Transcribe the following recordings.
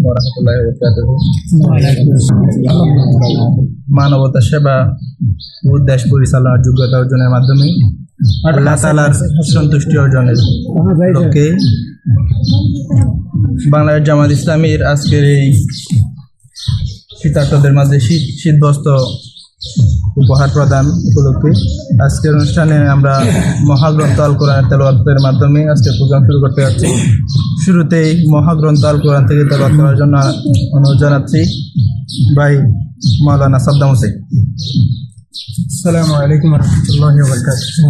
ওয়া বারাকাতুহু। মানবতা সেবা ও দেশ পরিচালনার যোগ্যতা অর্জনের মাধ্যমে আল্লাহ তাআলার সন্তুষ্টি অর্জনের লক্ষ্যে বাংলাদেশ জামাত ইসলামীর আজকের এই শীতার্তদের মাঝে শীতবস্ত্র উপহার প্রদান উপলক্ষে আজকের অনুষ্ঠানে আমরা মহাগ্রন্থ আল কোরআনের তেলাওয়াতের মাধ্যমে আজকে প্রোগ্রাম শুরু করতে যাচ্ছি। শুরুতেই মহাগ্রন্থ আল কোরআন থেকে তেলাওয়াত করার জন্য অনুরোধ জানাচ্ছি ভাই মাওলানা সাদ্দাম হোসেন। আসসালামু আলাইকুম ওয়া রাহমাতুল্লাহি ওয়া বারাকাতুহু।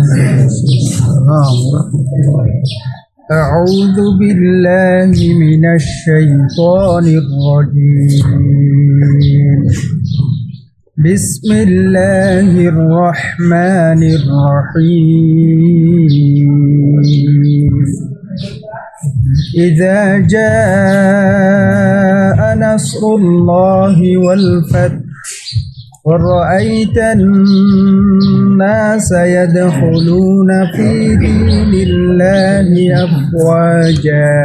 أعوذ بالله من الشيطان الرجيم. بسم الله الرحمن الرحيم. إذا جاء نصر الله والفتح ورأيت الناس يدخلون في دين الله أفواجا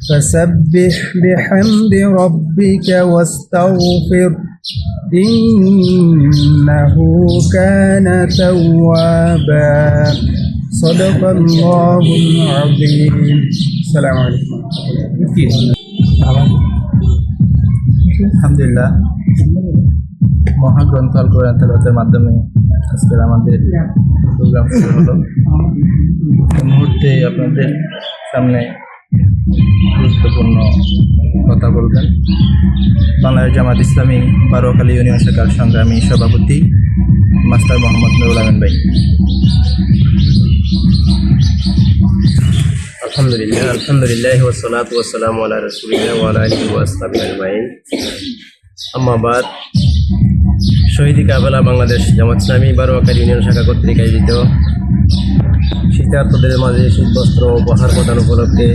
فسبح بحمد ربك واستغفر إنه كان توابا صدق الله العظيم. السلام عليكم. আলহামদুলিল্লাহ, মহাগ্রন্থ আল কোরআন তেলাওয়াতের মাধ্যমে আজকের আমাদের প্রোগ্রাম শুরু হলো। এই মুহূর্তে আপনাদের সামনে গুরুত্বপূর্ণ কথা বলবেন বাংলাদেশ জামাত ইসলামী বারোয়াখালী ইউনিয়ন শাখার সংগ্রামী সভাপতি মাস্টার মোহাম্মদ নুরুল আমিন ভাই। আলহামদুলিল্লাহ ওয়াসসালাতু ওয়াসসালামু আলা রাসূলিল্লাহ ওয়া আলা আলিহি ওয়া আসহাবিহি আজমাইন। আম্মা বাদ। শহীদি কাফেলা বাংলাদেশ জামাত ইসলামী বারোয়াখালী ইউনিয়ন শাখা কর্তৃক আয়োজিত শীতার্তদের মাঝে শীতবস্ত্র উপহার প্রদান উপলক্ষে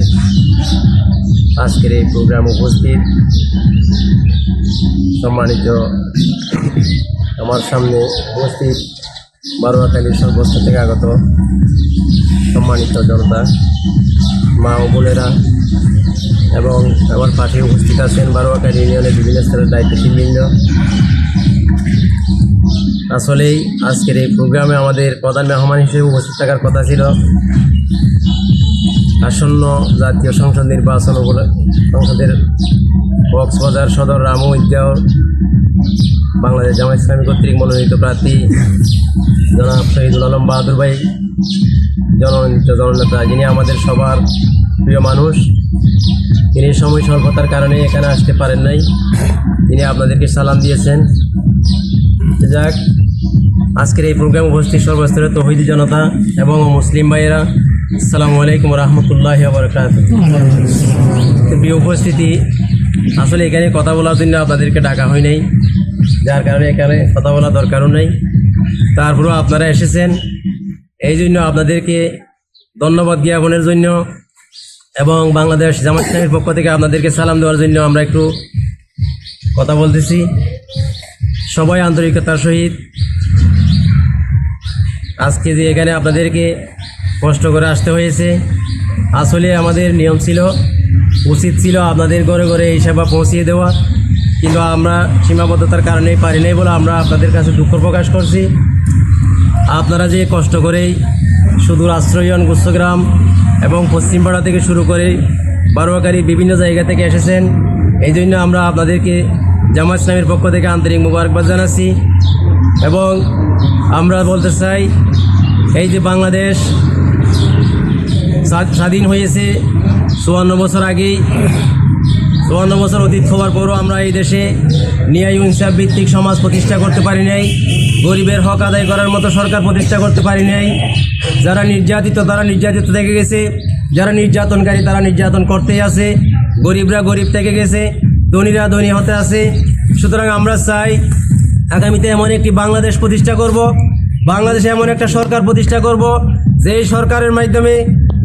আজকের এই প্রোগ্রাম উপস্থিত সম্মানিত আমার সামনে উপস্থিত বারোয়াখালীর সর্বস্ত থেকে আগত সম্মানিত জনতা, মা ও বোনেরা এবং আমার পাশে উপস্থিত আছেন বারোয়াখালী ইউনিয়নের বিভিন্ন স্তরের দায়িত্বশীলবৃন্দ। আসলেই আজকের এই প্রোগ্রামে আমাদের প্রধান মেহমান হিসেবে উপস্থিত থাকার কথা ছিল আসন্ন জাতীয় সংসদ নির্বাচন সংসদের কক্সবাজার সদর রামু ঈদগাহ বাংলাদেশ জামাত ইসলামী কর্তৃক মনোনীত প্রার্থী জনাব শহীদুল আলম বাহাদুর ভাই, জননীত জননেতা, যিনি আমাদের সবার প্রিয় মানুষ। তিনি সময় স্বল্পতার কারণে এখানে আসতে পারেন নাই। তিনি আপনাদেরকে সালাম দিয়েছেন। যাক, আজকের এই প্রোগ্রাম উপস্থিত সর্বস্তরের তৌহিদি জনতা এবং মুসলিম ভাইয়েরা, আসসালামু আলাইকুম ওয়া রাহমাতুল্লাহি ওয়া বারাকাতুহু। প্রিয় উপস্থিতি, আসলে এখানে কথা বলার জন্য আপনাদেরকে ডাকা হয় নাই, যার কারণে এখানে কথা বলা দরকারও নেই। তারপরেও আপনারা এসেছেন, এই জন্য আপনাদেরকে ধন্যবাদ জ্ঞাপনের জন্য এবং বাংলাদেশ জামাত ইসলামীর পক্ষ থেকে আপনাদেরকে সালাম দেওয়ার জন্য আমরা একটু কথা বলতেছি। সবাই আন্তরিকতার সহিত আজকে যে এখানে আপনাদেরকে কষ্ট করে আসতে হয়েছে, আসলে আমাদের নিয়ম ছিল, উচিত ছিল আপনাদের ঘরে ঘরে এই সেবা পৌঁছিয়ে দেওয়া, কিন্তু আমরা সীমাবদ্ধতার কারণেই পারি নাই বলে আমরা আপনাদের কাছে দুঃখ প্রকাশ করছি। আপনারা যে কষ্ট করেই সুদূর আশ্রয়ন গুচ্ছগ্রাম এবং পশ্চিমপাড়া থেকে শুরু করে বারোয়াখালী বিভিন্ন জায়গা থেকে এসেছেন, এই জন্য আমরা আপনাদেরকে জামাত ইসলামের পক্ষ থেকে আন্তরিক মুবারকবাদ জানাচ্ছি। এবং আমরা বলতে চাই, এই যে বাংলাদেশ স্বাধীন হয়েছে 54 বছর আগেই, 54 বছর অতীত হওয়ার পরও আমরা এই দেশে ন্যায় ইনসাফ ভিত্তিক সমাজ প্রতিষ্ঠা করতে পারি নাই, গরিবের হক আদায় করার মতো সরকার প্রতিষ্ঠা করতে পারি নাই। যারা নির্যাতিত তারা নির্যাতিত থেকে গেছে, যারা নির্যাতনকারী তারা নির্যাতন করতেই আছে, গরিবরা গরিব থেকে গেছে, ধনীরা ধনী হতে আছে। সুতরাং আমরা চাই আগামীতে এমন একটি বাংলাদেশ প্রতিষ্ঠা করব, বাংলাদেশে এমন একটা সরকার প্রতিষ্ঠা করব যেই সরকারের মাধ্যমে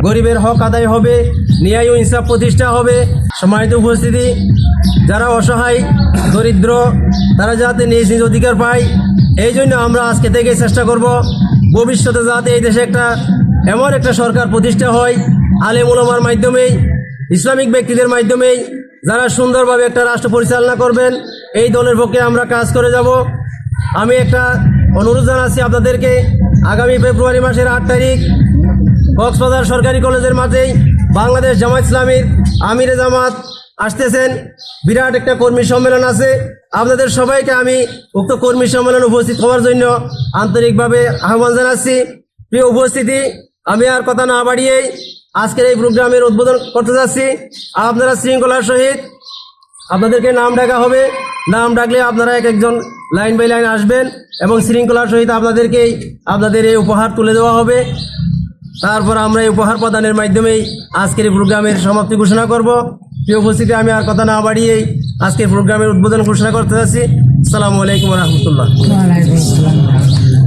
গরিবের হক আদায় হবে, ন্যায় ও ইনসাফ প্রতিষ্ঠা হবে। সম্মানিত উপস্থিতি, যারা অসহায় দরিদ্র তারা যাতে নিজ নিজ অধিকার পায়, এই জন্য আমরা আজকে থেকে চেষ্টা করব ভবিষ্যতে যাতে এই দেশে এমন একটা সরকার প্রতিষ্ঠা হয়, আলেম উলামার মাধ্যমেই, ইসলামিক ব্যক্তিদের মাধ্যমেই, যারা সুন্দরভাবে একটা রাষ্ট্র পরিচালনা করবেন, এই দলের পক্ষে আমরা কাজ করে যাব। আমি একটা অনুরোধ জানাচ্ছি আপনাদেরকে, আগামী ফেব্রুয়ারি মাসের 8 তারিখ কক্সবাজার সরকারি কলেজের মাঠেই বাংলাদেশ জামায়াত ইসলামীর আমিরে জামাত আসতেছেন। বিরাট একটা কর্মী সম্মেলন আছে। আপনাদের সবাইকে আমি উক্ত কর্মী সম্মেলনে উপস্থিত হওয়ার জন্য আন্তরিকভাবে আহ্বান জানাচ্ছি। প্রিয় উপস্থিতি, আমি আর কথা না বাড়িয়েই আজকের এই প্রোগ্রামের উদ্বোধন করতে যাচ্ছি। আপনারা শৃঙ্খলার সহিত, আপনাদেরকে নাম ডাকা হবে, নাম ডাকলে আপনারা এক একজন লাইন বাই লাইন আসবেন এবং শৃঙ্খলার সহিত আপনাদের এই উপহার তুলে দেওয়া হবে। তারপর আমরা এই উপহার প্রদানের মাধ্যমেই আজকের এই প্রোগ্রামের সমাপ্তি ঘোষণা করব। প্রিয় উপস্থিতি, আমি আর কথা না বাড়িয়েই আজকের প্রোগ্রামের উদ্বোধন ঘোষণা করতে যাচ্ছি। আসসালামু আলাইকুম রহমতুল্লাহ।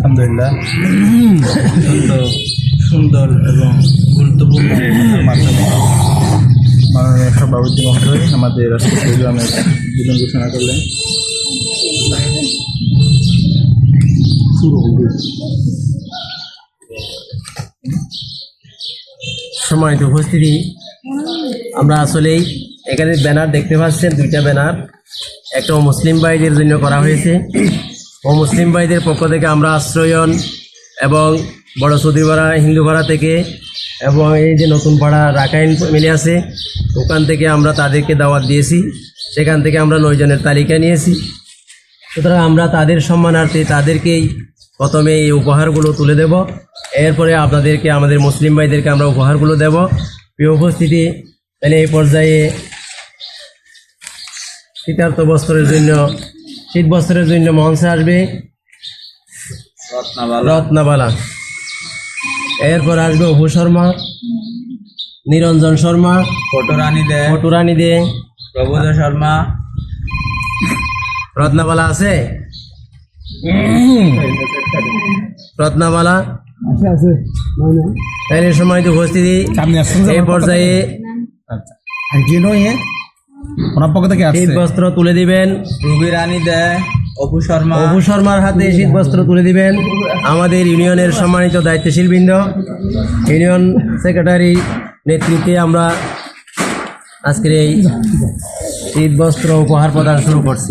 আলহামদুলিল্লাহ, অত্যন্ত সুন্দর এবং গুরুত্বপূর্ণ মাধ্যমে মাননীয় সভাপতি মহোদয় আমাদের আজকে প্রোগ্রামের উদ্বোধন ঘোষণা করলেন। সম্মানিত উপস্থিতি, আমরা আসলেই এখানে ব্যানার দেখতে পাচ্ছেন, দুইটা ব্যানার। একটা মুসলিম ভাইদের জন্য করা হয়েছে। ও মুসলিম ভাইদের পক্ষ থেকে আমরা আশ্রয়ন এবং বড় চৌধুরীপাড়া হিন্দু পাড়া থেকে এবং এই যে নতুন পাড়া রাখাইন মিলে আছে, ওখান থেকে আমরা তাদেরকে দাওয়াত দিয়েছি। সেখান থেকে আমরা 9 জনের তালিকা নিয়েছি। সুতরাং আমরা তাদের সম্মানার্থে তাদেরকেই প্রথমে এই উপহারগুলো তুলে দেব। এরপরে আপনাদেরকে, আমাদের মুসলিম ভাইদেরকে আমরা উপহারগুলো দেব। প্রিয় উপস্থিতি, তাহলে এই পর্যায়ে শীত বস্ত্রের জন্য মঞ্চে আসবে রত্নাবালা। এরপর আসবে অপু শর্মা, নিরঞ্জন শর্মা, পটুরানী দে, প্রবোধ শর্মা, রত্নাবালা আছে? রত্নাবালা এর সময় তো উপস্থিতি। এই পর্যায়ে ওনার পক্ষ থেকে শীত বস্ত্র তুলে দিবেন রুবি রানী দে, অপু শর্মার হাতে শীত বস্ত্র তুলে দিবেন আমাদের ইউনিয়নের সম্মানিত দায়িত্বশীল বৃন্দ। ইউনিয়ন সেক্রেটারি নেতৃত্বে আমরা আজকের এই শীত বস্ত্র উপহার প্রদান শুরু করছি।